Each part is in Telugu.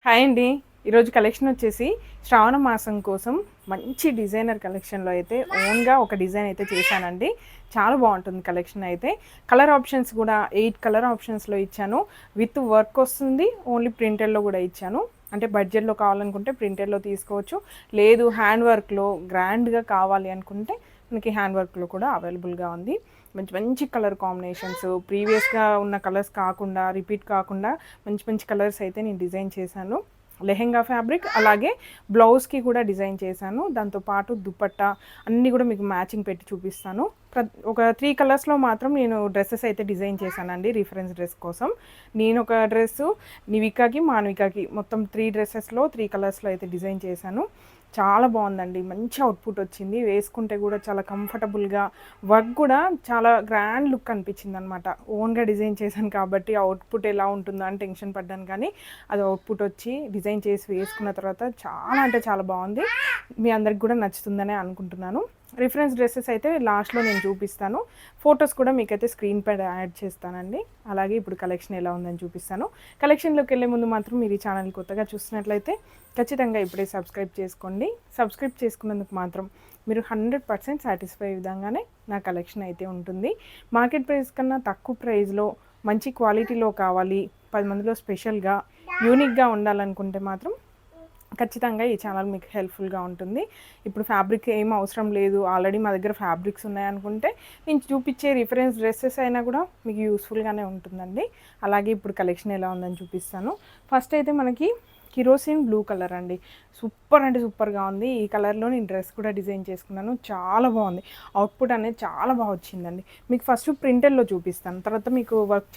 హాయ్ అండి. ఈరోజు కలెక్షన్ వచ్చేసి శ్రావణ మాసం కోసం మంచి డిజైనర్ కలెక్షన్లో అయితే ఓన్గా ఒక డిజైన్ అయితే చేశానండి. చాలా బాగుంటుంది కలెక్షన్ అయితే. కలర్ ఆప్షన్స్ కూడా 8 కలర్ ఆప్షన్స్లో ఇచ్చాను. విత్ వర్క్ వస్తుంది. ఓన్లీ ప్రింటెడ్లో కూడా ఇచ్చాను. అంటే బడ్జెట్లో కావాలనుకుంటే ప్రింటెడ్లో తీసుకోవచ్చు. లేదు హ్యాండ్ వర్క్లో గ్రాండ్గా కావాలి అనుకుంటే మనకి హ్యాండ్ వర్క్లో కూడా అవైలబుల్గా ఉంది. మంచి మంచి కలర్ కాంబినేషన్స్, ప్రీవియస్గా ఉన్న కలర్స్ కాకుండా రిపీట్ కాకుండా మంచి మంచి కలర్స్ అయితే నేను డిజైన్ చేశాను. లెహెంగా ఫ్యాబ్రిక్ అలాగే బ్లౌజ్కి కూడా డిజైన్ చేశాను. దాంతోపాటు దుపట్టా అన్నీ కూడా మీకు మ్యాచింగ్ పెట్టి చూపిస్తాను. ఒక 3 కలర్స్లో మాత్రం నేను డ్రెస్సెస్ అయితే డిజైన్ చేశానండి రిఫరెన్స్ డ్రెస్ కోసం. నేను ఒక డ్రెస్సు, నివికాకి, మాన్వికాకి మొత్తం 3 డ్రెస్సెస్లో 3 కలర్స్లో అయితే డిజైన్ చేశాను. చాలా బాగుందండి. మంచి అవుట్పుట్ వచ్చింది. వేసుకుంటే కూడా చాలా కంఫర్టబుల్గా, వర్క్ కూడా చాలా గ్రాండ్ లుక్ అనిపించింది అనమాట. ఓన్గా డిజైన్ చేశాను కాబట్టి అవుట్పుట్ ఎలా ఉంటుందో అని టెన్షన్ పడ్డాను, కానీ అది అవుట్పుట్ వచ్చి డిజైన్ చేసి వేసుకున్న తర్వాత చాలా అంటే చాలా బాగుంది. మీ అందరికి కూడా నచ్చుతుందనే అనుకుంటున్నాను. రిఫరెన్స్ డ్రెస్సెస్ అయితే లాస్ట్లో నేను చూపిస్తాను. ఫొటోస్ కూడా మీకైతే స్క్రీన్ పైన యాడ్ చేస్తానండి. అలాగే ఇప్పుడు కలెక్షన్ ఎలా ఉందని చూపిస్తాను. కలెక్షన్లోకి వెళ్ళే ముందు మాత్రం మీరు ఈ ఛానల్ కొత్తగా చూస్తున్నట్లయితే ఖచ్చితంగా ఇప్పుడే సబ్స్క్రైబ్ చేసుకోండి. సబ్స్క్రైబ్ చేసుకున్నందుకు మాత్రం మీరు 100% సాటిస్ఫై విధంగానే నా కలెక్షన్ అయితే ఉంటుంది. మార్కెట్ ప్రైస్ కన్నా తక్కువ ప్రైస్లో మంచి క్వాలిటీలో కావాలి, 10 మందిలో స్పెషల్గా యూనిక్గా ఉండాలనుకుంటే మాత్రం ఖచ్చితంగా ఈ ఛానల్ మీకు హెల్ప్ఫుల్గా ఉంటుంది. ఇప్పుడు ఫ్యాబ్రిక్ ఏం అవసరం లేదు, ఆల్రెడీ మా దగ్గర ఫ్యాబ్రిక్స్ ఉన్నాయనుకుంటే నేను చూపించే రిఫరెన్స్ డ్రెస్సెస్ అయినా కూడా మీకు యూస్ఫుల్గానే ఉంటుందండి. అలాగే ఇప్పుడు కలెక్షన్ ఎలా ఉందని చూపిస్తాను. ఫస్ట్ అయితే మనకి కిరోసిన్ బ్లూ కలర్ అండి. సూపర్ అంటే సూపర్గా ఉంది. ఈ కలర్లో నేను డ్రెస్ కూడా డిజైన్ చేసుకున్నాను. చాలా బాగుంది. అవుట్పుట్ అనేది చాలా బాగా వచ్చిందండి. మీకు ఫస్ట్ ప్రింటెడ్లో చూపిస్తాను, తర్వాత మీకు వర్క్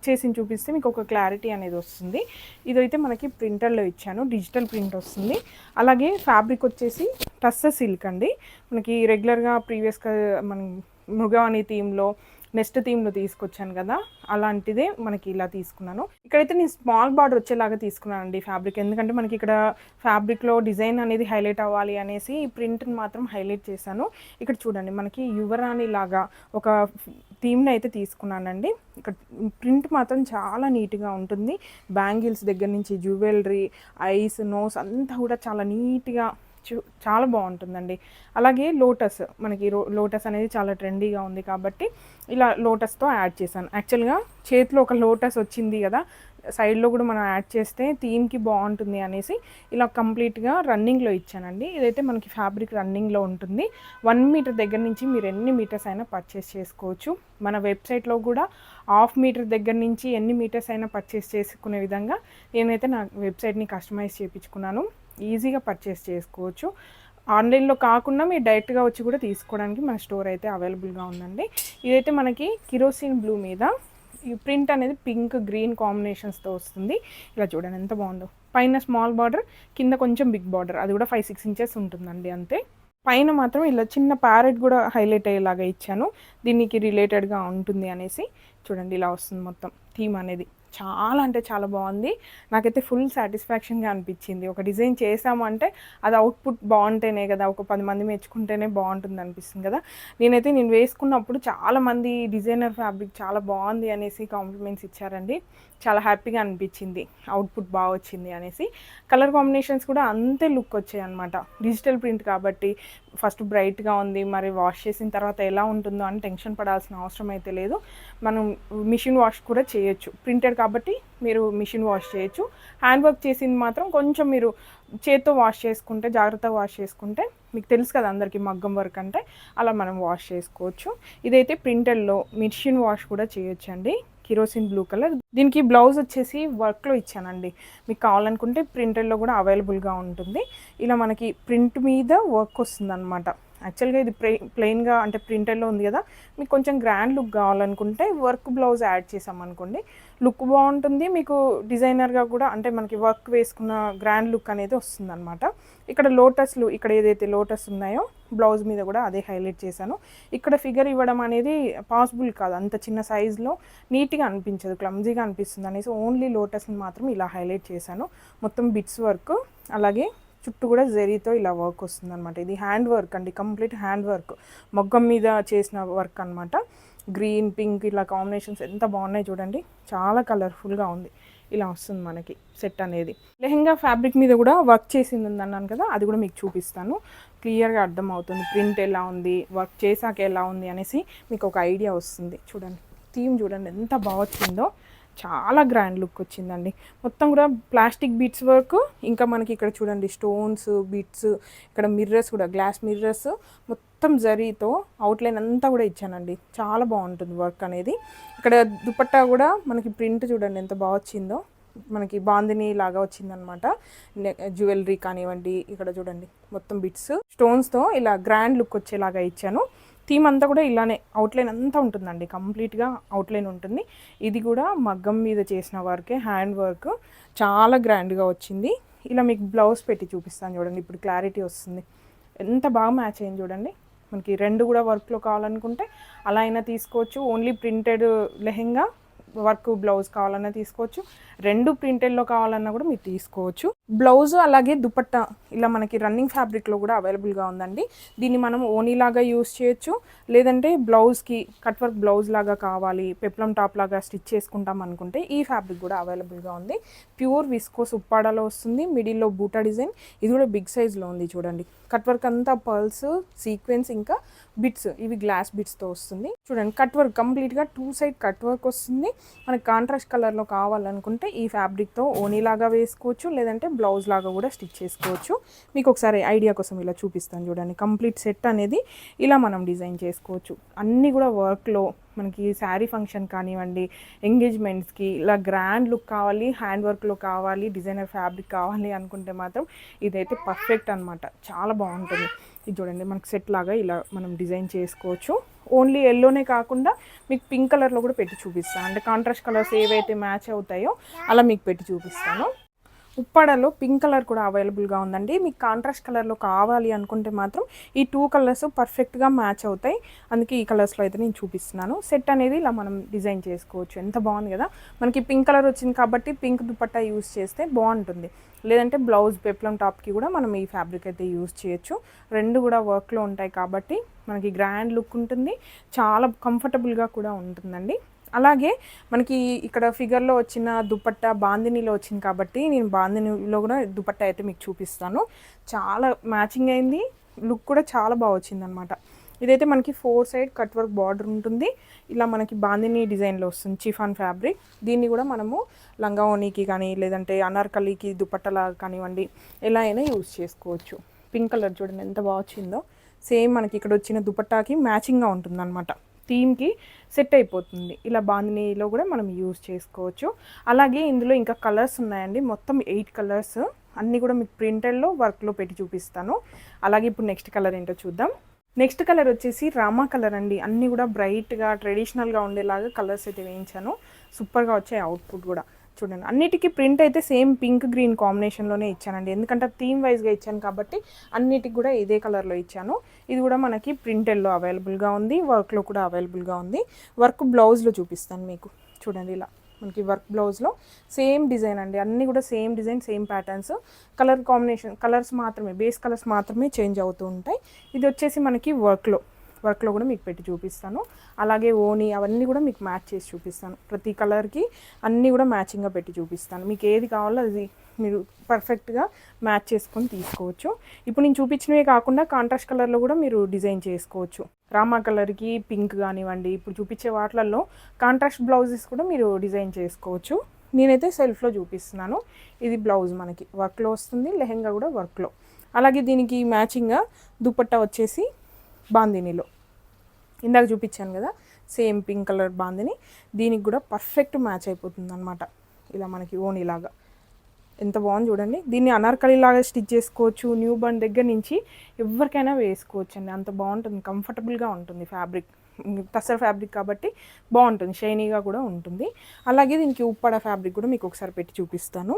చేసి చూపిస్తే మీకు ఒక క్లారిటీ అనేది వస్తుంది. ఇదైతే మనకి ప్రింటెడ్లో ఇచ్చాను, డిజిటల్ ప్రింట్ వస్తుంది. అలాగే ఫ్యాబ్రిక్ వచ్చేసి టస్సర్ సిల్క్ అండి. మనకి రెగ్యులర్గా ప్రీవియస్గా మనం మృగవాణి థీమ్లో, నెక్స్ట్ థీమ్లో తీసుకొచ్చాను కదా, అలాంటిదే మనకి ఇలా తీసుకున్నాను. ఇక్కడైతే నేను స్మాల్ బార్డర్ వచ్చేలాగా తీసుకున్నానండి ఫ్యాబ్రిక్. ఎందుకంటే మనకి ఇక్కడ ఫ్యాబ్రిక్లో డిజైన్ అనేది హైలైట్ అవ్వాలి అనేసి ఈ ప్రింట్ని మాత్రం హైలైట్ చేశాను. ఇక్కడ చూడండి మనకి యువరాణి లాగా ఒక థీమ్ని అయితే తీసుకున్నానండి. ఇక్కడ ప్రింట్ మాత్రం చాలా నీట్గా ఉంటుంది. బ్యాంగిల్స్ దగ్గర నుంచి జ్యువెలరీ, ఐస్, నోస్ అంతా కూడా చాలా నీట్గా చాలా బాగుంటుందండి. అలాగే లోటస్, మనకి లోటస్ అనేది చాలా ట్రెండీగా ఉంది కాబట్టి ఇలా లోటస్తో యాడ్ చేశాను. యాక్చువల్గా చేతిలో ఒక లోటస్ వచ్చింది కదా, సైడ్లో కూడా మనం యాడ్ చేస్తే థీమ్కి బాగుంటుంది అనేసి ఇలా కంప్లీట్గా రన్నింగ్లో ఇచ్చానండి. ఇదైతే మనకి ఫ్యాబ్రిక్ రన్నింగ్లో ఉంటుంది. 1 మీటర్ దగ్గర నుంచి మీరు ఎన్ని మీటర్స్ అయినా పర్చేస్ చేసుకోవచ్చు. మన వెబ్సైట్లో కూడా 1/2 మీటర్ దగ్గర నుంచి ఎన్ని మీటర్స్ అయినా పర్చేస్ చేసుకునే విధంగా నేనైతే నా వెబ్సైట్ని కస్టమైజ్ చేయించుకున్నాను. ఈజీగా పర్చేస్ చేసుకోవచ్చు. ఆన్లైన్లో కాకుండా మీరు డైరెక్ట్గా వచ్చి కూడా తీసుకోవడానికి మన స్టోర్ అయితే అవైలబుల్గా ఉందండి. ఇదైతే మనకి కిరోసిన్ బ్లూ మీద ఈ ప్రింట్ అనేది పింక్ గ్రీన్ కాంబినేషన్స్తో వస్తుంది. ఇలా చూడండి ఎంత బాగుందో. పైన స్మాల్ బార్డర్, కింద కొంచెం బిగ్ బార్డర్, అది కూడా 5-6 ఇంచెస్ ఉంటుందండి అంతే. పైన మాత్రం ఇలా చిన్న ప్యారెట్ కూడా హైలైట్ అయ్యేలాగా ఇచ్చాను, దీనికి రిలేటెడ్గా ఉంటుంది అనేసి. చూడండి ఇలా వస్తుంది మొత్తం థీమ్ అనేది. చాలా అంటే చాలా బాగుంది. నాకైతే ఫుల్ సాటిస్ఫాక్షన్గా అనిపించింది. ఒక డిజైన్ చేసామంటే అది అవుట్పుట్ బాగుంటేనే కదా, ఒక 10 మంది మెచ్చుకుంటేనే బాగుంటుంది అనిపిస్తుంది కదా. నేను వేసుకున్నప్పుడు చాలామంది డిజైనర్ ఫ్యాబ్రిక్ చాలా బాగుంది అనేసి కాంప్లిమెంట్స్ ఇచ్చారండి. చాలా హ్యాపీగా అనిపించింది, అవుట్పుట్ బాగా వచ్చింది అనేసి. కలర్ కాంబినేషన్స్ కూడా అంతే లుక్ వచ్చాయి అనమాట. డిజిటల్ ప్రింట్ కాబట్టి ఫస్ట్ బ్రైట్గా ఉంది, మరి వాష్ చేసిన తర్వాత ఎలా ఉంటుందో అని టెన్షన్ పడాల్సిన అవసరం అయితే లేదు. మనం మిషన్ వాష్ కూడా చేయొచ్చు. ప్రింటెడ్ కాబట్టి మీరు మిషన్ వాష్ చేయొచ్చు. హ్యాండ్ వర్క్ చేసింది మాత్రం కొంచెం మీరు చేత్తో వాష్ చేసుకుంటే, జాగ్రత్తగా వాష్ చేసుకుంటే, మీకు తెలుసు కదా అందరికీ మగ్గం వర్క్ అంటే, అలా మనం వాష్ చేసుకోవచ్చు. ఇదైతే ప్రింటెడ్లో మిషన్ వాష్ కూడా చేయొచ్చు అండి. Kerosene blue colour. దీనికి బ్లౌజ్ వచ్చేసి వర్క్లో ఇచ్చానండి. మీకు కావాలనుకుంటే ప్రింటెడ్లో కూడా అవైలబుల్గా ఉంటుంది. ఇలా మనకి ప్రింట్ మీద వర్క్ వస్తుంది అనమాట. యాక్చువల్గా ఇది ప్లెయిన్గా అంటే ప్రింటెడ్లో ఉంది కదా, మీకు కొంచెం గ్రాండ్ లుక్ కావాలనుకుంటే వర్క్ బ్లౌజ్ యాడ్ చేసామనుకోండి, లుక్ బాగుంటుంది. మీకు డిజైనర్గా కూడా అంటే మనకి వర్క్ వేసుకున్న గ్రాండ్ లుక్ అనేది వస్తుంది అనమాట. ఇక్కడ లోటస్లు, ఇక్కడ ఏదైతే లోటస్ ఉన్నాయో బ్లౌజ్ మీద కూడా అదే హైలైట్ చేశాను. ఇక్కడ ఫిగర్ ఇవ్వడం అనేది పాసిబుల్ కాదు, అంత చిన్న సైజులో నీట్గా అనిపించదు, క్లమ్జీగా అనిపిస్తుంది అనేసి ఓన్లీ లోటస్ని మాత్రం ఇలా హైలైట్ చేశాను. మొత్తం బిట్స్ వర్క్, అలాగే చుట్టూ కూడా జరీతో ఇలా వర్క్ వస్తుంది అనమాట. ఇది హ్యాండ్ వర్క్ అండి, కంప్లీట్ హ్యాండ్ వర్క్, మొగ్గం మీద చేసిన వర్క్ అనమాట. గ్రీన్, పింక్ ఇలా కాంబినేషన్స్ ఎంత బాగున్నాయి చూడండి, చాలా కలర్ఫుల్గా ఉంది. ఇలా వస్తుంది మనకి సెట్ అనేది. లెహెంగా ఫ్యాబ్రిక్ మీద కూడా వర్క్ చేసింది ఉందన్నాను కదా, అది కూడా మీకు చూపిస్తాను. క్లియర్గా అర్థమవుతుంది ప్రింట్ ఎలా ఉంది, వర్క్ చేశాక ఎలా ఉంది అనేసి మీకు ఒక ఐడియా వస్తుంది. చూడండి థీమ్ చూడండి ఎంత బాగా వచ్చిందో, చాలా గ్రాండ్ లుక్ వచ్చిందండి. మొత్తం కూడా ప్లాస్టిక్ బీట్స్ వర్క్, ఇంకా మనకి ఇక్కడ చూడండి స్టోన్స్ బీట్స్, ఇక్కడ మిర్రర్స్ కూడా గ్లాస్ మిర్రర్స్, మొత్తం జరీతో అవుట్లైన్ అంతా కూడా ఇచ్చానండి. చాలా బాగుంటుంది వర్క్ అనేది. ఇక్కడ దుపట్టా కూడా మనకి ప్రింట్ చూడండి ఎంత బాగా వచ్చిందో, మనకి బాందిని లాగా వచ్చిందనమాట. జ్యువెలరీ కానివ్వండి, ఇక్కడ చూడండి మొత్తం బిట్స్ స్టోన్స్తో ఇలా గ్రాండ్ లుక్ వచ్చేలాగా ఇచ్చాను. థీమ్ అంతా కూడా ఇలానే అవుట్లైన్ అంతా ఉంటుందండి, కంప్లీట్గా అవుట్లైన్ ఉంటుంది. ఇది కూడా మగ్గం మీద చేసిన వర్కే, హ్యాండ్ వర్క్, చాలా గ్రాండ్గా వచ్చింది. ఇలా మీకు బ్లౌజ్ పెట్టి చూపిస్తాను చూడండి, ఇప్పుడు క్లారిటీ వస్తుంది. ఎంత బాగా మ్యాచ్ అయింది చూడండి. మనకి రెండు కూడా వర్క్లో కావాలనుకుంటే అలా అయినా తీసుకోవచ్చు, only printed lehenga work blouse కావాలన్నా తీసుకోవచ్చు, రెండు ప్రింటెడ్లో కావాలన్నా కూడా మీరు తీసుకోవచ్చు. బ్లౌజ్ అలాగే దుపట్టా ఇలా మనకి రన్నింగ్ ఫ్యాబ్రిక్లో కూడా అవైలబుల్గా ఉందండి. దీన్ని మనం ఓనీలాగా యూస్ చేయొచ్చు, లేదంటే బ్లౌజ్కి కట్ వర్క్ బ్లౌజ్ లాగా కావాలి, పెప్లం టాప్ లాగా స్టిచ్ చేసుకుంటాం అనుకుంటే ఈ ఫ్యాబ్రిక్ కూడా అవైలబుల్గా ఉంది. ప్యూర్ విస్కోస్ ఉప్పాడాలో వస్తుంది, మిడిల్లో బూటా డిజైన్, ఇది కూడా బిగ్ సైజ్లో ఉంది చూడండి. కట్ వర్క్ అంతా పర్ల్స్, సీక్వెన్స్, ఇంకా బిట్స్, ఇవి గ్లాస్ బిట్స్తో వస్తుంది చూడండి. కట్ వర్క్ కంప్లీట్గా 2 సైడ్ కట్ వర్క్ వస్తుంది. మనకి కాంట్రాస్ట్ కలర్లో కావాలనుకుంటే ఈ ఫ్యాబ్రిక్తో ఓనీలాగా వేసుకోవచ్చు, లేదంటే బ్లౌజ్ లాగా కూడా స్టిచ్ చేసుకోవచ్చు. మీకు ఒకసారి ఐడియా కోసం ఇలా చూపిస్తాను చూడండి. కంప్లీట్ సెట్ అనేది ఇలా మనం డిజైన్ చేసుకోవచ్చు. అన్నీ కూడా వర్క్లో మనకి శారీ ఫంక్షన్ కానివ్వండి, ఎంగేజ్మెంట్స్కి ఇలా గ్రాండ్ లుక్ కావాలి, హ్యాండ్ వర్క్లో కావాలి, డిజైనర్ ఫ్యాబ్రిక్ కావాలి అనుకుంటే మాత్రం ఇదైతే పర్ఫెక్ట్ అనమాట. చాలా బాగుంటుంది. ఇది చూడండి మనకి సెట్ లాగా ఇలా మనం డిజైన్ చేసుకోవచ్చు. ఓన్లీ ఎల్లోనే కాకుండా మీకు పింక్ కలర్లో కూడా పెట్టి చూపిస్తాను, అంటే కాంట్రాస్ట్ కలర్స్ ఏవైతే మ్యాచ్ అవుతాయో అలా మీకు పెట్టి చూపిస్తాను. ఉప్పాడలో పింక్ కలర్ కూడా అవైలబుల్గా ఉందండి. మీకు కాంట్రాస్ట్ కలర్లో కావాలి అనుకుంటే మాత్రం ఈ 2 కలర్స్ పర్ఫెక్ట్గా మ్యాచ్ అవుతాయి, అందుకే ఈ కలర్స్లో అయితే నేను చూపిస్తున్నాను. సెట్ అనేది ఇలా మనం డిజైన్ చేసుకోవచ్చు. ఎంత బాగుంది కదా. మనకి పింక్ కలర్ వచ్చింది కాబట్టి పింక్ దుపట్టా యూస్ చేస్తే బాగుంటుంది, లేదంటే బ్లౌజ్ పెప్లం టాప్కి కూడా మనం ఈ ఫ్యాబ్రిక్ అయితే యూస్ చేయొచ్చు. రెండు కూడా వర్క్లో ఉంటాయి కాబట్టి మనకి గ్రాండ్ లుక్ ఉంటుంది, చాలా కంఫర్టబుల్గా కూడా ఉంటుందండి. అలాగే మనకి ఇక్కడ ఫిగర్లో వచ్చిన దుపట్టా బాందినీలో వచ్చింది కాబట్టి నేను బాందినీలో కూడా దుపట్టా అయితే మీకు చూపిస్తాను. చాలా మ్యాచింగ్ అయింది, లుక్ కూడా చాలా బాగా వచ్చిందనమాట. ఇదైతే మనకి 4 సైడ్ కట్ వర్క్ బార్డర్ ఉంటుంది. ఇలా మనకి బాందిని డిజైన్లో వస్తుంది చిఫాన్ ఫ్యాబ్రిక్. దీన్ని కూడా మనము లంగా ఓనీకి కానీ, లేదంటే అనార్కలీకి దుపట్టలా కానివ్వండి, ఎలా అయినా యూజ్ చేసుకోవచ్చు. పింక్ కలర్ చూడండి ఎంత బాగా వచ్చిందో. సేమ్ మనకి ఇక్కడ వచ్చిన దుపట్టాకి మ్యాచింగ్గా ఉంటుందన్నమాట, థీమ్కి సెట్ అయిపోతుంది. ఇలా బాందినీలో కూడా మనం యూజ్ చేసుకోవచ్చు. అలాగే ఇందులో ఇంకా కలర్స్ ఉన్నాయండి, మొత్తం 8 కలర్స్, అన్నీ కూడా మీకు ప్రింటెడ్లో వర్క్లో పెట్టి చూపిస్తాను. అలాగే ఇప్పుడు నెక్స్ట్ కలర్ ఏంటో చూద్దాం. నెక్స్ట్ కలర్ వచ్చేసి రామా కలర్ అండి. అన్నీ కూడా బ్రైట్గా ట్రెడిషనల్గా ఉండేలాగా కలర్స్ అయితే వేయించాను. సూపర్గా వచ్చాయి అవుట్పుట్ కూడా చూడండి. అన్నిటికీ ప్రింట్ అయితే సేమ్ పింక్ గ్రీన్ కాంబినేషన్లోనే ఇచ్చానండి, ఎందుకంటే థీమ్ వైజ్గా ఇచ్చాను కాబట్టి అన్నిటికి కూడా ఇదే కలర్లో ఇచ్చాను. ఇది కూడా మనకి ప్రింటెడ్లో అవైలబుల్గా ఉంది, వర్క్లో కూడా అవైలబుల్గా ఉంది. వర్క్ బ్లౌజ్లో చూపిస్తాను మీకు చూడండి. ఇలా మనకి వర్క్ బ్లౌజ్లో సేమ్ డిజైన్ అండి, అన్నీ కూడా same design, same patterns, colour combination colours మాత్రమే, బేస్ కలర్స్ మాత్రమే చేంజ్ అవుతూ ఉంటాయి. ఇది వచ్చేసి మనకి వర్క్లో కూడా మీకు పెట్టి చూపిస్తాను. అలాగే ఓనీ అవన్నీ కూడా మీకు మ్యాచ్ చేసి చూపిస్తాను. ప్రతి కలర్కి అన్నీ కూడా మ్యాచింగ్గా పెట్టి చూపిస్తాను. మీకు ఏది కావాలో అది మీరు పర్ఫెక్ట్గా మ్యాచ్ చేసుకొని తీసుకోవచ్చు. ఇప్పుడు నేను చూపించినవే కాకుండా కాంట్రాస్ట్ కలర్లో కూడా మీరు డిజైన్ చేసుకోవచ్చు. రామా కలర్కి పింక్ కానివ్వండి, ఇప్పుడు చూపించే వాటిలలో కాంట్రాస్ట్ బ్లౌజెస్ కూడా మీరు డిజైన్ చేసుకోవచ్చు. నేనైతే సెల్ఫ్లో చూపిస్తున్నాను. ఇది బ్లౌజ్ మనకి వర్క్లో వస్తుంది, లెహెంగా కూడా వర్క్లో. అలాగే దీనికి మ్యాచింగ్గా దుపట్టా వచ్చేసి బాందినీలో ఇందాక చూపించాను కదా, సేమ్ పింక్ కలర్ బాందిని, దీనికి కూడా పర్ఫెక్ట్ మ్యాచ్ అయిపోతుంది అనమాట. ఇలా మనకి ఓనీలాగా ఎంత బాగుంది చూడండి. దీన్ని అనార్కలీలాగా స్టిచ్ చేసుకోవచ్చు, న్యూ బర్న్ దగ్గర నుంచి ఎవరికైనా వేసుకోవచ్చు అండి, అంత బాగుంటుంది, కంఫర్టబుల్గా ఉంటుంది. ఫ్యాబ్రిక్ టస్సర్ ఫ్యాబ్రిక్ కాబట్టి బాగుంటుంది, షైనీగా కూడా ఉంటుంది. అలాగే దీనికి ఉప్పాడ ఫ్యాబ్రిక్ కూడా మీకు ఒకసారి పెట్టి చూపిస్తాను.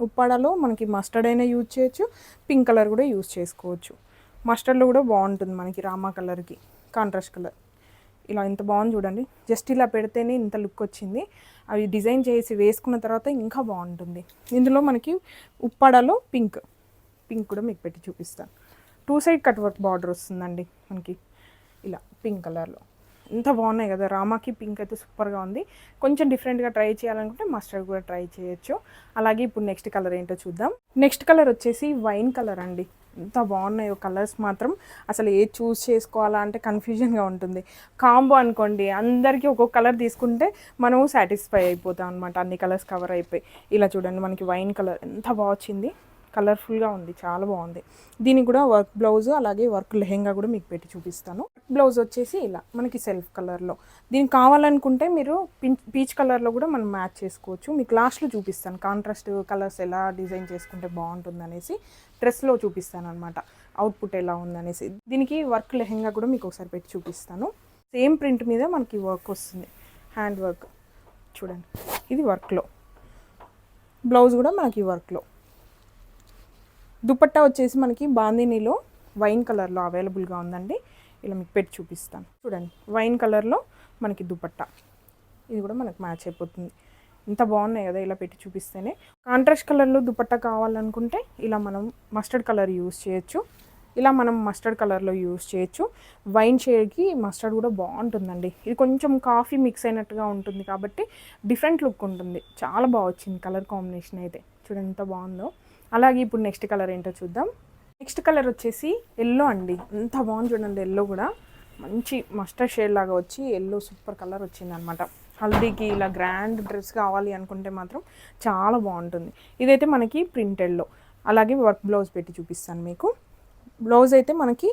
ఉప్పాడలో మనకి మస్టర్డ్ అయినా యూజ్ చేయొచ్చు, పింక్ కలర్ కూడా యూజ్ చేసుకోవచ్చు. మస్టర్డ్లో కూడా బాగుంటుంది మనకి రామా కలర్కి కాంట్రాస్ట్ కలర్. ఇలా ఎంత బాగుంది చూడండి, జస్ట్ ఇలా పెడితేనే ఇంత లుక్ వచ్చింది. అవి డిజైన్ చేసి వేసుకున్న తర్వాత ఇంకా బాగుంటుంది. ఇందులో మనకి ఉప్పాడలో పింక్ కూడా మీకు పెట్టి చూపిస్తాను. 2 సైడ్ కట్ వర్క్ బార్డర్ వస్తుందండి మనకి ఇలా పింక్ కలర్లో. ఎంత బాగున్నాయి కదా, రామాకి పింక్ అయితే సూపర్గా ఉంది. కొంచెం డిఫరెంట్గా ట్రై చేయాలనుకుంటే మస్టర్డ్ కూడా ట్రై చేయొచ్చు. అలాగే ఇప్పుడు నెక్స్ట్ కలర్ ఏంటో చూద్దాం. నెక్స్ట్ కలర్ వచ్చేసి వైన్ కలర్ అండి. ఎంత బాగున్నాయో కలర్స్ మాత్రం, అసలు ఏ చూస్ చేసుకోవాలా అంటే కన్ఫ్యూజన్గా ఉంటుంది. కాంబో అనుకోండి, అందరికీ ఒక్కొక్క కలర్ తీసుకుంటే మనం సాటిస్ఫై అయిపోతాం అనమాట, అన్ని కలర్స్ కవర్ అయిపోయి. ఇలా చూడండి, మనకి వైన్ కలర్ ఎంత బాగా వచ్చింది, కలర్ఫుల్గా ఉంది, చాలా బాగుంది. దీనికి కూడా వర్క్ బ్లౌజ్ అలాగే వర్క్ లెహెంగా కూడా మీకు పెట్టి చూపిస్తాను. బ్లౌజ్ వచ్చేసి ఇలా మనకి సెల్ఫ్ కలర్లో. దీనికి కావాలనుకుంటే మీరు పీచ్ కలర్లో కూడా మనం మ్యాచ్ చేసుకోవచ్చు. మీకు లాస్ట్లో చూపిస్తాను కాంట్రాస్ట్ కలర్స్ ఎలా డిజైన్ చేసుకుంటే బాగుంటుంది అనేసి, డ్రెస్లో చూపిస్తాను అనమాట అవుట్పుట్ ఎలా ఉందనేసి. దీనికి వర్క్ లెహెంగా కూడా మీకు ఒకసారి పెట్టి చూపిస్తాను. సేమ్ ప్రింట్ మీద మనకి వర్క్ వస్తుంది, హ్యాండ్ వర్క్ చూడండి. ఇది వర్క్లో, బ్లౌజ్ కూడా మనకి వర్క్లో. దుపట్టా వచ్చేసి మనకి బాందినీలో వైన్ కలర్లో అవైలబుల్గా ఉందండి. ఇలా మీకు పెట్టి చూపిస్తాను చూడండి. వైన్ కలర్లో మనకి దుపట్టా, ఇది కూడా మనకు మ్యాచ్ అయిపోతుంది. ఇంత బాగున్నాయి కదా ఇలా పెట్టి చూపిస్తేనే. కాంట్రాస్ట్ కలర్లో దుపట్టా కావాలనుకుంటే ఇలా మనం మస్టర్డ్ కలర్ యూస్ చేయొచ్చు. ఇలా మనం మస్టర్డ్ కలర్లో యూస్ చేయొచ్చు. వైన్ షేడ్కి మస్టర్డ్ కూడా బాగుంటుందండి. ఇది కొంచెం కాఫీ మిక్స్ అయినట్టుగా ఉంటుంది కాబట్టి డిఫరెంట్ లుక్ ఉంటుంది. చాలా బాగా వచ్చింది కలర్ కాంబినేషన్ అయితే, చూడండి ఎంత బాగుందో. అలాగే ఇప్పుడు నెక్స్ట్ కలర్ ఏంటో చూద్దాం. నెక్స్ట్ కలర్ వచ్చేసి ఎల్లో అండి. ఎంత బాగుంది చూడండి, ఎల్లో కూడా మంచి మస్టర్డ్ షేడ్ లాగా వచ్చి ఎల్లో సూపర్ కలర్ వచ్చింది అనమాట. హల్దీకి ఇలా గ్రాండ్ డ్రెస్ కావాలి అనుకుంటే మాత్రం చాలా బాగుంటుంది. ఇదైతే మనకి ప్రింటెడ్లో. అలాగే వర్క్ బ్లౌజ్ పెట్టి చూపిస్తాను మీకు. బ్లౌజ్ అయితే మనకి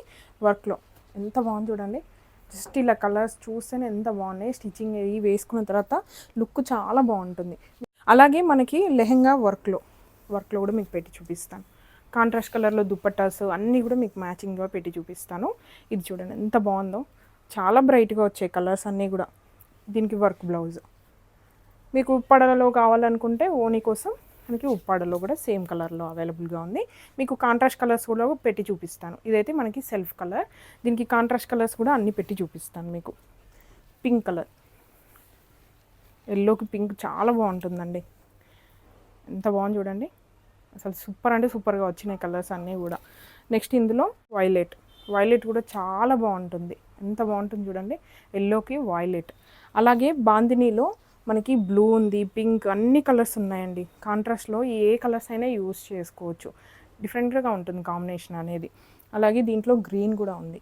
వర్క్లో ఎంత బాగుంది చూడండి. జస్ట్ ఇలా కలర్స్ చూస్తేనే ఎంత బాగున్నాయి. స్టిచ్చింగ్ అయ్యి వేసుకున్న తర్వాత లుక్ చాలా బాగుంటుంది. అలాగే మనకి లెహెంగా వర్క్లో కూడా మీకు పెట్టి చూపిస్తాను. కాంట్రాస్ట్ కలర్లో దుపట్టాస్ అన్నీ కూడా మీకు మ్యాచింగ్గా పెట్టి చూపిస్తాను. ఇది చూడండి ఎంత బాగుందో, చాలా బ్రైట్గా వచ్చాయి కలర్స్ అన్నీ కూడా. దీనికి వర్క్ బ్లౌజ్. మీకు ఉప్పాడలలో కావాలనుకుంటే ఓనీ కోసం మనకి ఉప్పాడలో కూడా సేమ్ కలర్లో అవైలబుల్గా ఉంది. మీకు కాంట్రాస్ట్ కలర్స్ కూడా పెట్టి చూపిస్తాను. ఇదైతే మనకి సెల్ఫ్ కలర్. దీనికి కాంట్రాస్ట్ కలర్స్ కూడా అన్నీ పెట్టి చూపిస్తాను మీకు. పింక్ కలర్, ఎల్లోకి పింక్ చాలా బాగుంటుందండి. ఎంత బాగుంది చూడండి, అసలు సూపర్ అంటే సూపర్గా వచ్చినాయి కలర్స్ అన్నీ కూడా. నెక్స్ట్ ఇందులో వైలెట్ కూడా చాలా బాగుంటుంది. ఎంత బాగుంటుంది చూడండి, ఎల్లోకి వైలెట్. అలాగే బాందినీలో మనకి బ్లూ ఉంది, పింక్, అన్ని కలర్స్ ఉన్నాయండి. కాంట్రాస్ట్లో ఏ కలర్స్ అయినా యూస్ చేసుకోవచ్చు. డిఫరెంట్గా ఉంటుంది కాంబినేషన్ అనేది. అలాగే దీంట్లో గ్రీన్ కూడా ఉంది.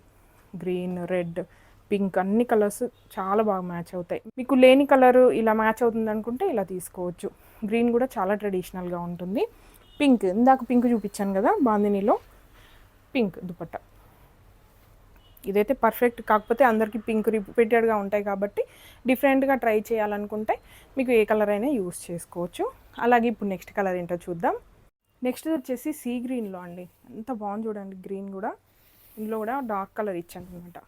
గ్రీన్, రెడ్, పింక్ అన్ని కలర్స్ చాలా బాగా మ్యాచ్ అవుతాయి. మీకు లేని కలరు ఇలా మ్యాచ్ అవుతుంది అనుకుంటే ఇలా తీసుకోవచ్చు. గ్రీన్ కూడా చాలా ట్రెడిషనల్గా ఉంటుంది. పింక్, ఇందాక పింక్ చూపించాను కదా బాందినీలో, పింక్ దుపట్టా. ఇదైతే పర్ఫెక్ట్. కాకపోతే అందరికీ పింక్ రిపీటెడ్గా ఉంటాయి కాబట్టి డిఫరెంట్గా ట్రై చేయాలనుకుంటే మీకు ఏ కలర్ అయినా యూస్ చేసుకోవచ్చు. అలాగే ఇప్పుడు నెక్స్ట్ కలర్ ఏంటో చూద్దాం. నెక్స్ట్ వచ్చేసి సీ గ్రీన్లో అండి. ఎంత బాగుంది చూడండి, గ్రీన్ కూడా. ఇందులో కూడా డార్క్ కలర్ ఇచ్చాను అనమాట,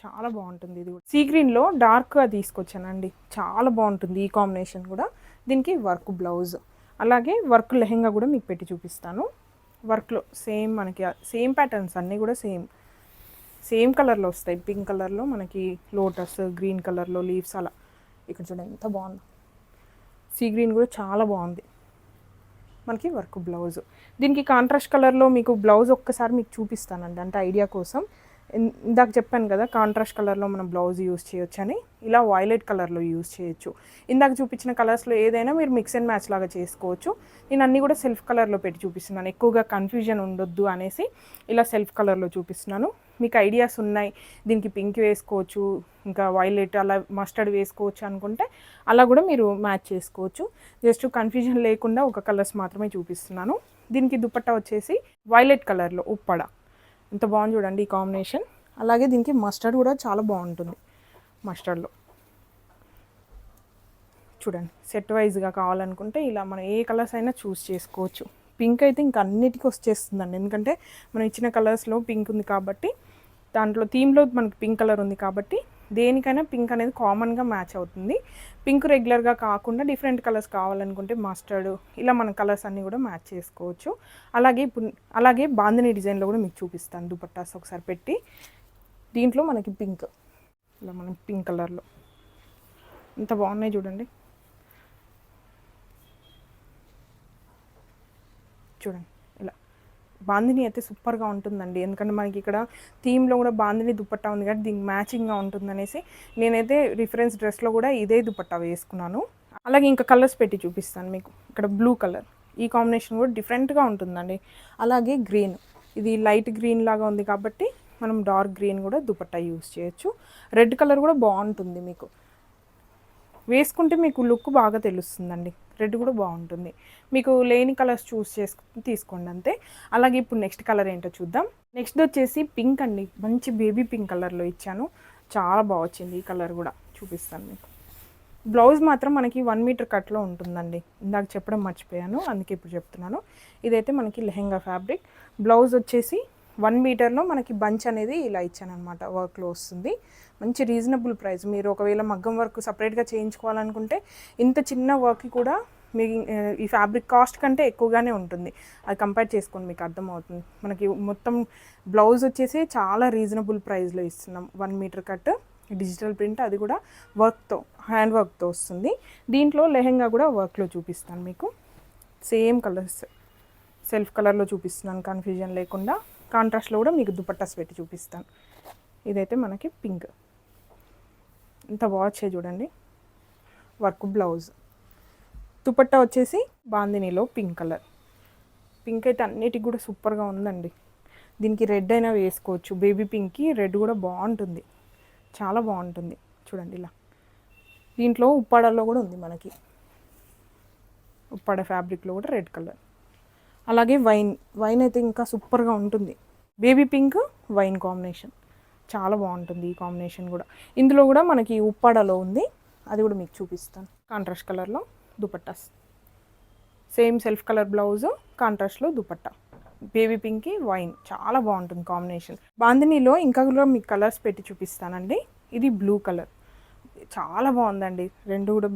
చాలా బాగుంటుంది. ఇది కూడా సీ గ్రీన్లో డార్క్గా తీసుకొచ్చానండి, చాలా బాగుంటుంది ఈ కాంబినేషన్ కూడా. దీనికి వర్క్ బ్లౌజ్ అలాగే వర్క్ లెహెంగా కూడా మీకు పెట్టి చూపిస్తాను. వర్క్లో సేమ్ మనకి సేమ్ ప్యాటర్న్స్ అన్నీ కూడా సేమ్ కలర్లో వస్తాయి. పింక్ కలర్లో మనకి లోటస్, గ్రీన్ కలర్లో లీవ్స్ అలా. ఇక్కడ చూడండి ఎంత బాగుంది. సీ గ్రీన్ కూడా చాలా బాగుంది. మనకి వర్క్ బ్లౌజ్. దీనికి కాంట్రాస్ట్ కలర్లో మీకు బ్లౌజ్ ఒక్కసారి మీకు చూపిస్తానండి, అంటే ఐడియా కోసం. ఇందాక చెప్పాను కదా కాంట్రాస్ట్ కలర్లో మనం బ్లౌజ్ యూస్ చేయొచ్చు అని. ఇలా వైలెట్ కలర్లో యూస్ చేయొచ్చు. ఇందాక చూపించిన కలర్స్లో ఏదైనా మీరు మిక్స్ అండ్ మ్యాచ్ లాగా చేసుకోవచ్చు. నేను అన్నీ కూడా సెల్ఫ్ కలర్లో పెట్టి చూపిస్తున్నాను, ఎక్కువగా కన్ఫ్యూజన్ ఉండొద్దు అనేసి ఇలా సెల్ఫ్ కలర్లో చూపిస్తున్నాను. మీకు ఐడియాస్ ఉన్నాయి, దీనికి పింక్ వేసుకోవచ్చు, ఇంకా వైలెట్ అలా మస్టర్డ్ వేసుకోవచ్చు అనుకుంటే అలా కూడా మీరు మ్యాచ్ చేసుకోవచ్చు. జస్ట్ కన్ఫ్యూజన్ లేకుండా ఒక కలర్స్ మాత్రమే చూపిస్తున్నాను. దీనికి దుపట్టా వచ్చేసి వైలెట్ కలర్లో ఉప్పడ. ఎంత బాగుంది చూడండి ఈ కాంబినేషన్. అలాగే దీనికి మస్టర్డ్ కూడా చాలా బాగుంటుంది. మస్టర్డ్లో చూడండి, సెట్ వైజ్గా కావాలనుకుంటే ఇలా మనం ఏ కలర్స్ అయినా చూస్ చేసుకోవచ్చు. పింక్ అయితే ఇంకా అన్నిటికీ వచ్చేస్తుందండి, ఎందుకంటే మనం ఇచ్చిన కలర్స్లో పింక్ ఉంది కాబట్టి, దాంట్లో థీమ్లో మనకి పింక్ కలర్ ఉంది కాబట్టి దేనికైనా పింక్ అనేది కామన్గా మ్యాచ్ అవుతుంది. పింక్ రెగ్యులర్గా కాకుండా డిఫరెంట్ కలర్స్ కావాలనుకుంటే మస్టర్డ్ ఇలా మన కలర్స్ అన్నీ కూడా మ్యాచ్ చేసుకోవచ్చు. అలాగే బాందిని డిజైన్లో కూడా మీకు చూపిస్తాను దుపట్టాస్ ఒకసారి పెట్టి. దీంట్లో మనకి పింక్, ఇలా మనం పింక్ కలర్లో ఎంత బాగున్నాయి చూడండి. చూడండి ఇలా బాందిని అయితే సూపర్గా ఉంటుందండి. ఎందుకంటే మనకి ఇక్కడ థీమ్లో కూడా బాందిని దుపట్టా ఉంది కాబట్టి దీనికి మ్యాచింగ్గా ఉంటుందనేసి నేనైతే రిఫరెన్స్ డ్రెస్లో కూడా ఇదే దుపట్టా వేసుకున్నాను. అలాగే ఇంకా కలర్స్ పెట్టి చూపిస్తాను మీకు. ఇక్కడ బ్లూ కలర్, ఈ కాంబినేషన్ కూడా డిఫరెంట్గా ఉంటుందండి. అలాగే గ్రీన్, ఇది లైట్ గ్రీన్ లాగా ఉంది కాబట్టి మనం డార్క్ గ్రీన్ కూడా దుపట్టా యూస్ చేయొచ్చు. రెడ్ కలర్ కూడా బాగుంటుంది, మీకు వేసుకుంటే మీకు లుక్ బాగా తెలుస్తుందండి. రెడ్ కూడా బాగుంటుంది. మీకు లేని కలర్స్ చూస్ చేసుకుని తీసుకోండి అంతే. అలాగే ఇప్పుడు నెక్స్ట్ కలర్ ఏంటో చూద్దాం. నెక్స్ట్ వచ్చేసి పింక్ అండి. మంచి బేబీ పింక్ కలర్లో ఇచ్చాను. చాలా బాగా వచ్చింది ఈ కలర్ కూడా, చూపిస్తాను మీకు. బ్లౌజ్ మాత్రం మనకి 1 మీటర్ కట్లో ఉంటుందండి. ఇందాక చెప్పడం మర్చిపోయాను, అందుకే ఇప్పుడు చెప్తున్నాను. ఇదైతే మనకి లెహెంగా ఫ్యాబ్రిక్. బ్లౌజ్ వచ్చేసి 1 మీటర్లో మనకి బంచ్ అనేది ఇలా ఇచ్చానమాట, వర్క్లో వస్తుంది. మంచి రీజనబుల్ ప్రైస్. మీరు ఒకవేళ మగ్గం వర్క్ సపరేట్గా చేయించుకోవాలనుకుంటే ఇంత చిన్న వర్క్ కూడా మీ ఈ ఫ్యాబ్రిక్ కాస్ట్ కంటే ఎక్కువగానే ఉంటుంది. అది కంపేర్ చేసుకొని మీకు అర్థమవుతుంది. మనకి మొత్తం బ్లౌజ్ వచ్చేసి చాలా రీజనబుల్ ప్రైస్లో ఇస్తున్నాం. 1 మీటర్ కట్ డిజిటల్ ప్రింట్, అది కూడా వర్క్తో, హ్యాండ్ వర్క్తో వస్తుంది. దీంట్లో లెహెంగా కూడా వర్క్లో చూపిస్తాను మీకు. సేమ్ కలర్స్ సెల్ఫ్ కలర్లో చూపిస్తున్నాను కన్ఫ్యూజన్ లేకుండా. కాంట్రాస్ట్లో కూడా మీకు దుపట్టాస్ పెట్టి చూపిస్తాను. ఇదైతే మనకి పింక్, ఇంత వాచ్ చూడండి. వర్క్ బ్లౌజ్, దుపట్టా వచ్చేసి బాందినీలో పింక్ కలర్. పింక్ అయితే అన్నిటికి కూడా సూపర్గా ఉందండి. దీనికి రెడ్ అయినా వేసుకోవచ్చు. బేబీ పింక్కి రెడ్ కూడా బాగుంటుంది, చాలా బాగుంటుంది. చూడండి ఇలా. దీంట్లో ఉప్పాడలో కూడా ఉంది మనకి, ఉప్పాడ ఫ్యాబ్రిక్లో కూడా రెడ్ కలర్. అలాగే వైన్ అయితే ఇంకా సూపర్గా ఉంటుంది. బేబీ పింక్ వైన్ కాంబినేషన్ చాలా బాగుంటుంది ఈ కాంబినేషన్ కూడా. ఇందులో కూడా మనకి ఉప్పాడలో ఉంది, అది కూడా మీకు చూపిస్తాను. కాంట్రాస్ట్ కలర్లో dupattas, same self colour blouse, కాంట్రాస్ట్లో దుపట్టా. బేబీ పింక్కి వైన్ చాలా బాగుంటుంది కాంబినేషన్. బాందినీలో ఇంకా కూడా మీకు కలర్స్ పెట్టి చూపిస్తానండి. ఇది బ్లూ కలర్, చాలా బాగుందండి. రెండు కూడా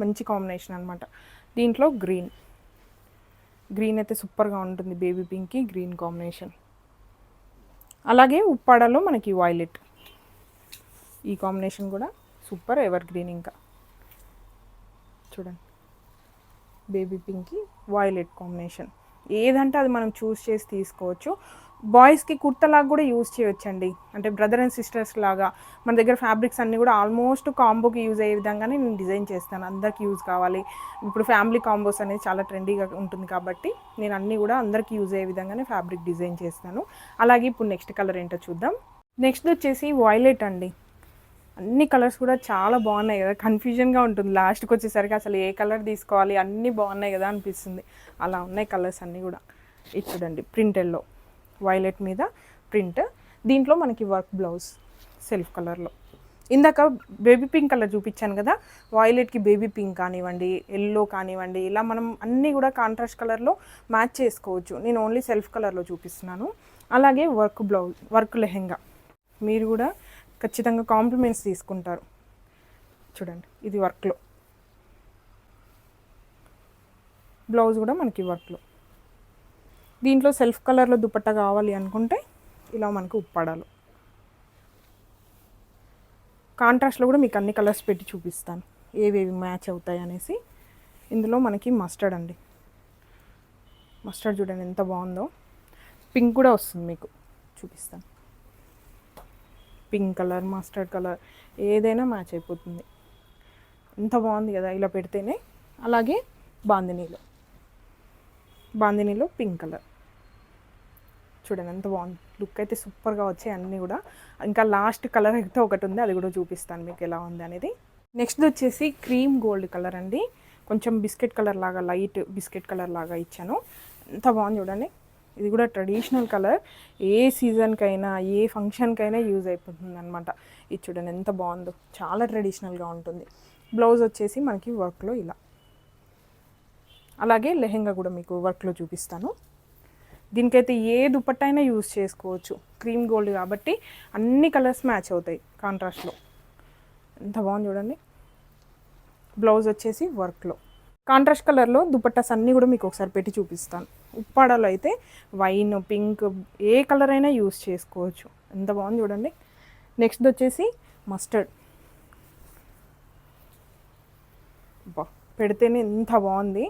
మంచి కాంబినేషన్ అనమాట. దీంట్లో గ్రీన్ అయితే సూపర్గా ఉంటుంది. బేబీ పింక్కి గ్రీన్ కాంబినేషన్. అలాగే ఉప్పాడలో మనకి వైలెట్, ఈ కాంబినేషన్ కూడా సూపర్ ఎవర్ గ్రీన్. ఇంకా చూడండి, బేబీ పింక్కి వైలెట్ కాంబినేషన్. ఏదంటే అది మనం చూస్ చేసి తీసుకోవచ్చు. బాయ్స్కి కుర్తలాగా కూడా యూజ్ చేయొచ్చండి. అంటే బ్రదర్ అండ్ సిస్టర్స్ లాగా మన దగ్గర ఫ్యాబ్రిక్స్ అన్నీ కూడా ఆల్మోస్ట్ కాంబోకి యూజ్ అయ్యే విధంగానే నేను డిజైన్ చేస్తాను. అందరికీ యూజ్ కావాలి. ఇప్పుడు ఫ్యామిలీ కాంబోస్ అనేది చాలా ట్రెండీగా ఉంటుంది కాబట్టి నేను అన్నీ కూడా అందరికీ యూజ్ అయ్యే విధంగానే ఫ్యాబ్రిక్ డిజైన్ చేస్తాను. అలాగే ఇప్పుడు నెక్స్ట్ కలర్ ఏంటో చూద్దాం. నెక్స్ట్ వచ్చేసి వైలెట్ అండి. అన్ని కలర్స్ కూడా చాలా బాగున్నాయి కదా, కన్ఫ్యూజన్గా ఉంటుంది లాస్ట్కి వచ్చేసరికి అసలు ఏ కలర్ తీసుకోవాలి, అన్నీ బాగున్నాయి కదా అనిపిస్తుంది. అలా ఉన్నాయి కలర్స్ అన్నీ కూడా. ఇది చూడండి, ప్రింటెడ్లో వైలెట్ మీద ప్రింట్. దీంట్లో మనకి వర్క్ బ్లౌజ్ సెల్ఫ్ కలర్లో. ఇందాక బేబీ పింక్ కలర్ చూపించాను కదా, వైలెట్కి బేబీ పింక్ కానివ్వండి, ఎల్లో కానివ్వండి, ఇలా మనం అన్నీ కూడా కాంట్రాస్ట్ కలర్లో మ్యాచ్ చేసుకోవచ్చు. నేను ఓన్లీ సెల్ఫ్ కలర్లో చూపిస్తున్నాను. అలాగే వర్క్ బ్లౌజ్, వర్క్ లెహెంగా. మీరు కూడా ఖచ్చితంగా కాంప్లిమెంట్స్ తీసుకుంటారు. చూడండి, ఇది వర్క్లో, బ్లౌజ్ కూడా మనకి వర్క్లో. దీంట్లో సెల్ఫ్ కలర్లో దుపట్టా కావాలి అనుకుంటే ఇలా మనకు ఉప్పాడాలు. కాంట్రాస్ట్లో కూడా మీకు అన్ని కలర్స్ పెట్టి చూపిస్తాను ఏవేవి మ్యాచ్ అవుతాయి అనేసి. ఇందులో మనకి మస్టర్డ్ అండి. మస్టర్డ్ చూడండి ఎంత బాగుందో. పింక్ కూడా వస్తుంది, మీకు చూపిస్తాను. పింక్ కలర్, మస్టర్డ్ కలర్ ఏదైనా మ్యాచ్ అయిపోతుంది. ఎంత బాగుంది కదా ఇలా పెడితేనే. అలాగే బాందినీలో పింక్ కలర్ చూడండి ఎంత బాగుంది. లుక్ అయితే సూపర్గా వచ్చాయి అన్నీ కూడా. ఇంకా లాస్ట్ కలర్ అయితే ఒకటి ఉంది, అది కూడా చూపిస్తాను మీకు ఎలా ఉంది అనేది. నెక్స్ట్ వచ్చేసి క్రీమ్ గోల్డ్ కలర్ అండి. కొంచెం బిస్కెట్ కలర్ లాగా, లైట్ బిస్కెట్ కలర్ లాగా ఇచ్చాను. ఎంత బాగుంది చూడండి. ఇది కూడా ట్రెడిషనల్ కలర్, ఏ సీజన్కైనా ఏ ఫంక్షన్కైనా యూజ్ అయిపోతుంది అనమాట. ఇది చూడండి ఎంత బాగుందో, చాలా ట్రెడిషనల్గా ఉంటుంది. బ్లౌజ్ వచ్చేసి మనకి వర్క్లో ఇలా. అలాగే లెహెంగా కూడా మీకు వర్క్లో చూపిస్తాను. దీనికైతే ఏ దుపట్టా అయినా యూజ్ చేసుకోవచ్చు. క్రీమ్ గోల్డ్ కాబట్టి అన్ని కలర్స్ మ్యాచ్ అవుతాయి కాంట్రాస్ట్లో. ఎంత బాగుంది చూడండి. బ్లౌజ్ వచ్చేసి వర్క్లో. కాంట్రాస్ట్ కలర్లో దుపట్టాస్ అన్నీ కూడా మీకు ఒకసారి పెట్టి చూపిస్తాను. ఉప్పాడలో అయితే వైన్, పింక్, ఏ కలర్ అయినా యూజ్ చేసుకోవచ్చు. ఎంత బాగుంది చూడండి. నెక్స్ట్ వచ్చేసి మస్టర్డ్. బా పెడితేనే ఎంత బాగుంది.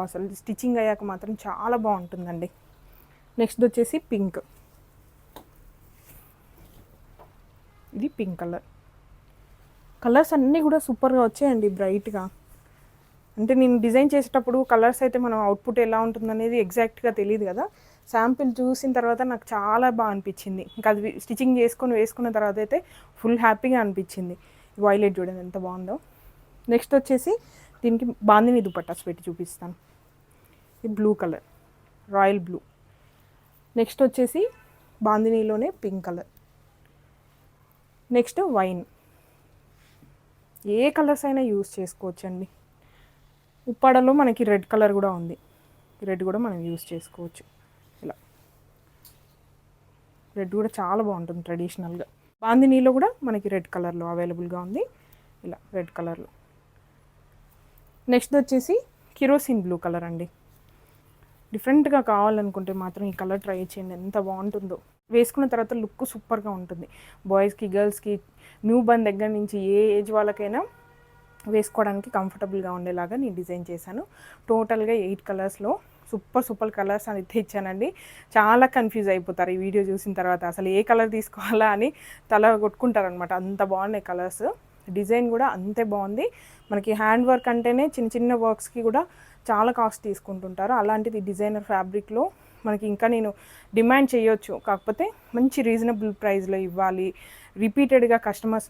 అసలు స్టిచ్చింగ్ అయ్యాక మాత్రం చాలా బాగుంటుందండి. నెక్స్ట్ వచ్చేసి పింక్, ఇది పింక్ కలర్. కలర్స్ అన్నీ కూడా సూపర్గా వచ్చాయండి, బ్రైట్గా. అంటే నేను డిజైన్ చేసేటప్పుడు కలర్స్ అయితే మనం అవుట్పుట్ ఎలా ఉంటుందనేది ఎగ్జాక్ట్గా తెలియదు కదా. శాంపిల్ చూసిన తర్వాత నాకు చాలా బాగా అనిపించింది. ఇంకా అది స్టిచ్చింగ్ వేసుకున్న తర్వాత అయితే ఫుల్ హ్యాపీగా అనిపించింది. వైలెట్ చూడండి ఎంత బాగుందో. నెక్స్ట్ వచ్చేసి దీనికి బాందిని దుపట్టాస్ పెట్టి చూపిస్తాను. ఇది blue colour, royal blue. Next వచ్చేసి బాందినీలోనే పింక్ కలర్. Next wine. ఏ కలర్స్ అయినా యూస్ చేసుకోవచ్చండి. ఉప్పాడలో మనకి రెడ్ కలర్ కూడా ఉంది, రెడ్ కూడా మనం యూస్ చేసుకోవచ్చు. ఇలా రెడ్ కూడా చాలా బాగుంటుంది ట్రెడిషనల్గా. బాందినీలో కూడా మనకి రెడ్ కలర్లో అవైలబుల్గా ఉంది, ఇలా రెడ్ కలర్లో. నెక్స్ట్ వచ్చేసి కిరోసిన్ బ్లూ కలర్ అండి. డిఫరెంట్గా కావాలనుకుంటే మాత్రం ఈ కలర్ ట్రై చేయండి, ఎంత బాగుంటుందో. వేసుకున్న తర్వాత లుక్ సూపర్గా ఉంటుంది. బాయ్స్కి, గర్ల్స్కి, న్యూ బర్న్ దగ్గర నుంచి ఏ ఏజ్ వాళ్ళకైనా వేసుకోవడానికి కంఫర్టబుల్గా ఉండేలాగా నేను డిజైన్ చేశాను. టోటల్గా 8 కలర్స్లో సూపర్ కలర్స్ అని ఇచ్చానండి. చాలా కన్ఫ్యూజ్ అయిపోతారు ఈ వీడియో చూసిన తర్వాత, అసలు ఏ కలర్ తీసుకోవాలా అని తల కొట్టుకుంటారనమాట, అంత బాగున్నాయి కలర్స్. డిజైన్ కూడా అంతే బాగుంది. మనకి హ్యాండ్ వర్క్ అంటేనే చిన్న వర్క్స్కి కూడా చాలా కాస్ట్ తీసుకుంటుంటారు. అలాంటిది డిజైనర్ ఫ్యాబ్రిక్లో మనకి ఇంకా నేను డిమాండ్ చేయొచ్చు, కాకపోతే మంచి రీజనబుల్ ప్రైస్లో ఇవ్వాలి, రిపీటెడ్గా కస్టమర్స్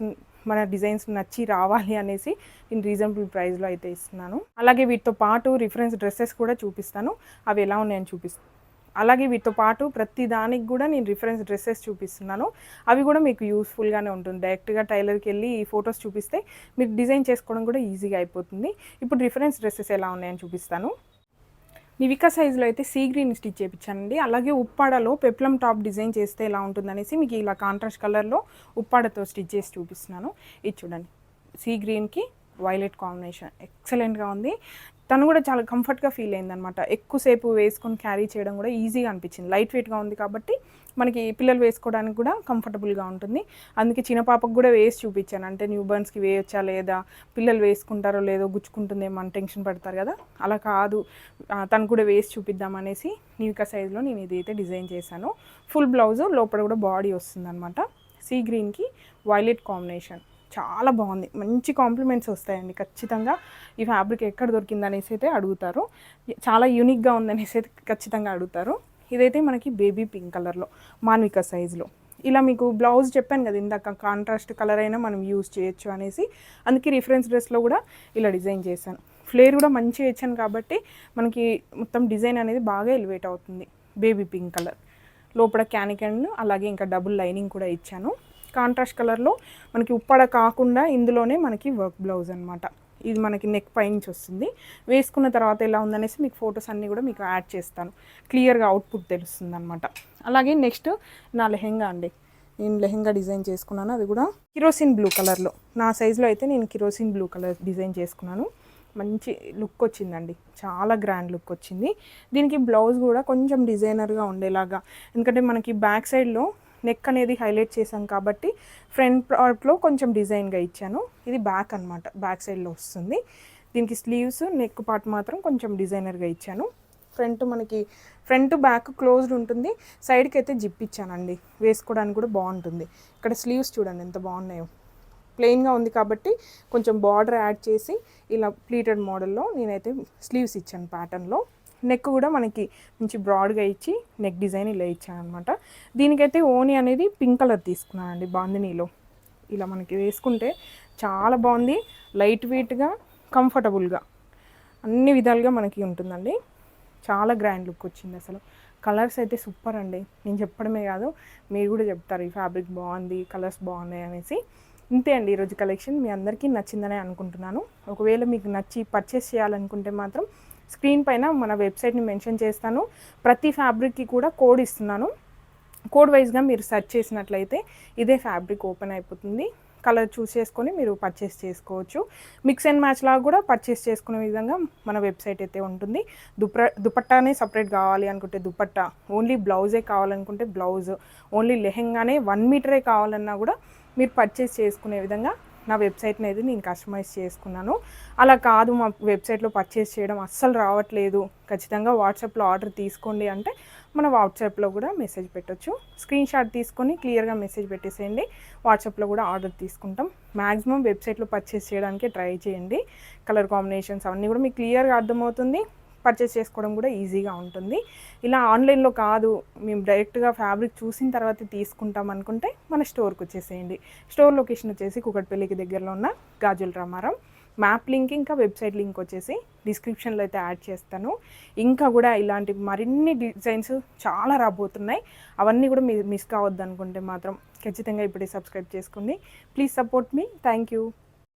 మన డిజైన్స్ నచ్చి రావాలి అనేసి నేను రీజనబుల్ ప్రైస్లో అయితే ఇస్తున్నాను. అలాగే వీటితో పాటు రిఫరెన్స్ డ్రెస్సెస్ కూడా చూపిస్తాను, అవి ఎలా ఉన్నాయని చూపిస్తాను. అలాగే వీటితో పాటు ప్రతి దానికి కూడా నేను రిఫరెన్స్ డ్రెస్సెస్ చూపిస్తున్నాను, అవి కూడా మీకు యూస్ఫుల్గానే ఉంటుంది. డైరెక్ట్గా టైలర్కి వెళ్ళి ఈ ఫొటోస్ చూపిస్తే మీరు డిజైన్ చేసుకోవడం కూడా ఈజీగా అయిపోతుంది. ఇప్పుడు రిఫరెన్స్ డ్రెస్సెస్ ఎలా ఉన్నాయని చూపిస్తాను. నివికా సైజులో అయితే సీ గ్రీన్ స్టిచ్ చేయించానండి. అలాగే ఉప్పాడలో పెప్లం టాప్ డిజైన్ చేస్తే ఎలా ఉంటుందనేసి మీకు ఇలా కాంట్రాస్ట్ కలర్లో ఉప్పాడతో స్టిచ్ చేసి చూపిస్తున్నాను. ఇది చూడండి, సీ గ్రీన్కి వైలెట్ కాంబినేషన్ ఎక్సలెంట్గా ఉంది. తను కూడా చాలా కంఫర్ట్గా ఫీల్ అయిందనమాట. ఎక్కువసేపు వేసుకొని క్యారీ చేయడం కూడా ఈజీగా అనిపించింది. లైట్ వెయిట్గా ఉంది కాబట్టి మనకి పిల్లలు వేసుకోవడానికి కూడా కంఫర్టబుల్గా ఉంటుంది. అందుకే చిన్న పాపకు కూడా వేసి చూపించాను, అంటే న్యూ బర్న్స్కి వేయొచ్చా లేదా, పిల్లలు వేసుకుంటారో లేదో, గుచ్చుకుంటుందేమో అని టెన్షన్ పడతారు కదా, అలా కాదు, తను కూడా వేసి చూపిద్దామనేసి నివికా సైజులో నేను ఇదైతే డిజైన్ చేశాను. ఫుల్ బ్లౌజు, లోపల కూడా బాడీ వస్తుందన్నమాట. సీ గ్రీన్కి వైలెట్ కాంబినేషన్ చాలా బాగుంది. మంచి కాంప్లిమెంట్స్ వస్తాయండి ఖచ్చితంగా. ఈ ఫ్యాబ్రిక్ ఎక్కడ దొరికింది అనేసి అయితే అడుగుతారు, చాలా యూనిక్గా ఉందనేసి అయితే ఖచ్చితంగా అడుగుతారు. ఇదైతే మనకి బేబీ పింక్ కలర్లో మాన్విక సైజులో. ఇలా మీకు బ్లౌజ్ చెప్పాను కదా ఇందాక, కాంట్రాస్ట్ కలర్ అయినా మనం యూజ్ చేయొచ్చు అనేసి, అందుకే రిఫరెన్స్ డ్రెస్లో కూడా ఇలా డిజైన్ చేశాను. ఫ్లేర్ కూడా మంచిగా ఇచ్చాను కాబట్టి మనకి మొత్తం డిజైన్ అనేది బాగా ఎలివేట్ అవుతుంది. బేబీ పింక్ కలర్, లోపల క్యానికెండ్, అలాగే ఇంకా డబుల్ లైనింగ్ కూడా ఇచ్చాను. కాంట్రాస్ట్ కలర్లో మనకి ఉప్పాడ కాకుండా ఇందులోనే మనకి వర్క్ బ్లౌజ్ అనమాట. ఇది మనకి నెక్ పైనుంచి వస్తుంది. వేసుకున్న తర్వాత ఎలా ఉందనేసి మీకు ఫొటోస్ అన్నీ కూడా మీకు యాడ్ చేస్తాను, క్లియర్గా అవుట్పుట్ తెలుస్తుంది అనమాట. అలాగే నెక్స్ట్ నా లెహెంగా అండి. నేను లెహెంగా డిజైన్ చేసుకున్నాను, అది కూడా కిరోసిన్ బ్లూ కలర్లో. నా సైజులో అయితే నేను కిరోసిన్ బ్లూ కలర్ డిజైన్ చేసుకున్నాను. మంచి లుక్ వచ్చిందండి, చాలా గ్రాండ్ లుక్ వచ్చింది. దీనికి బ్లౌజ్ కూడా కొంచెం డిజైనర్గా ఉండేలాగా, ఎందుకంటే మనకి బ్యాక్ సైడ్లో నెక్ అనేది హైలైట్ చేశాం కాబట్టి ఫ్రంట్ పార్ట్లో కొంచెం డిజైన్గా ఇచ్చాను. ఇది బ్యాక్ అనమాట, బ్యాక్ సైడ్లో వస్తుంది. దీనికి స్లీవ్స్, నెక్ పార్ట్ మాత్రం కొంచెం డిజైనర్గా ఇచ్చాను. మనకి ఫ్రంట్ బ్యాక్ క్లోజ్డ్ ఉంటుంది, సైడ్కి అయితే జిప్ ఇచ్చానండి, వేసుకోవడానికి కూడా బాగుంటుంది. ఇక్కడ స్లీవ్స్ చూడండి ఎంత బాగున్నాయో. ప్లెయిన్గా ఉంది కాబట్టి కొంచెం బార్డర్ యాడ్ చేసి ఇలా ప్లీటెడ్ మోడల్లో నేనైతే స్లీవ్స్ ఇచ్చాను ప్యాటర్న్లో. నెక్ కూడా మనకి మంచి బ్రాడ్గా ఇచ్చి నెక్ డిజైన్ ఇలా ఇచ్చాను అనమాట. దీనికైతే ఓని అనేది పింక్ కలర్ తీసుకున్నానండి బాందినీలో. ఇలా మనకి వేసుకుంటే చాలా బాగుంది, లైట్ వెయిట్గా, కంఫర్టబుల్గా, అన్ని విధాలుగా మనకి ఉంటుందండి. చాలా గ్రాండ్ లుక్ వచ్చింది అసలు. కలర్స్ అయితే సూపర్ అండి, నేను చెప్పడమే కాదు మీరు కూడా చెప్తారు ఈ ఫ్యాబ్రిక్ బాగుంది, కలర్స్ బాగున్నాయి అనేసి. ఇంతే అండి ఈరోజు కలెక్షన్. మీ అందరికీ నచ్చిందని అనుకుంటున్నాను. ఒకవేళ మీకు నచ్చి పర్చేస్ చేయాలనుకుంటే మాత్రం స్క్రీన్ పైన మన వెబ్సైట్ని మెన్షన్ చేస్తాను. ప్రతి ఫ్యాబ్రిక్కి కూడా కోడ్ ఇస్తున్నాను. కోడ్ వైజ్గా మీరు సెర్చ్ చేసినట్లయితే ఇదే ఫ్యాబ్రిక్ ఓపెన్ అయిపోతుంది. కలర్ చూస్ చేసుకొని మీరు పర్చేస్ చేసుకోవచ్చు. మిక్స్ అండ్ మ్యాచ్ లాగా కూడా పర్చేస్ చేసుకునే విధంగా మన వెబ్సైట్ అయితే ఉంటుంది. దుపట్టానే సపరేట్ కావాలి అనుకుంటే దుపట్టా, ఓన్లీ బ్లౌజే కావాలనుకుంటే బ్లౌజ్, ఓన్లీ లెహెంగానే 1 మీటరే కావాలన్నా కూడా మీరు పర్చేస్ చేసుకునే విధంగా నా వెబ్సైట్ని అయితే నేను కస్టమైజ్ చేసుకున్నాను. అలా కాదు మా వెబ్సైట్లో పర్చేస్ చేయడం అస్సలు రావట్లేదు, ఖచ్చితంగా వాట్సాప్లో ఆర్డర్ తీసుకోండి అంటే మన వాట్సాప్లో కూడా మెసేజ్ పెట్టొచ్చు. స్క్రీన్ షాట్ తీసుకొని క్లియర్గా మెసేజ్ పెట్టేసేయండి, వాట్సాప్లో కూడా ఆర్డర్ తీసుకుంటాం. మ్యాక్సిమం వెబ్సైట్లో పర్చేస్ చేయడానికి ట్రై చేయండి. కలర్ కాంబినేషన్స్ అవన్నీ కూడా మీకు క్లియర్గా అర్థమవుతుంది, పర్చేస్ చేసుకోవడం కూడా ఈజీగా ఉంటుంది. ఇలా ఆన్లైన్లో కాదు మేము డైరెక్ట్గా ఫ్యాబ్రిక్ చూసిన తర్వాత తీసుకుంటాం అనుకుంటే మన స్టోర్కి వచ్చేసేయండి. స్టోర్ లొకేషన్ వచ్చేసి కూకట్పల్లికి దగ్గరలో ఉన్న గాజుల రామారం. మ్యాప్ లింక్ ఇంకా వెబ్సైట్ లింక్ వచ్చేసి డిస్క్రిప్షన్లో అయితే యాడ్ చేస్తాను. ఇంకా కూడా ఇలాంటి మరిన్ని డిజైన్స్ చాలా రాబోతున్నాయి, అవన్నీ కూడా మిస్ కావద్దు అనుకుంటే మాత్రం ఖచ్చితంగా ఇప్పుడే సబ్స్క్రైబ్ చేసుకోండి. Please support me. Thank you.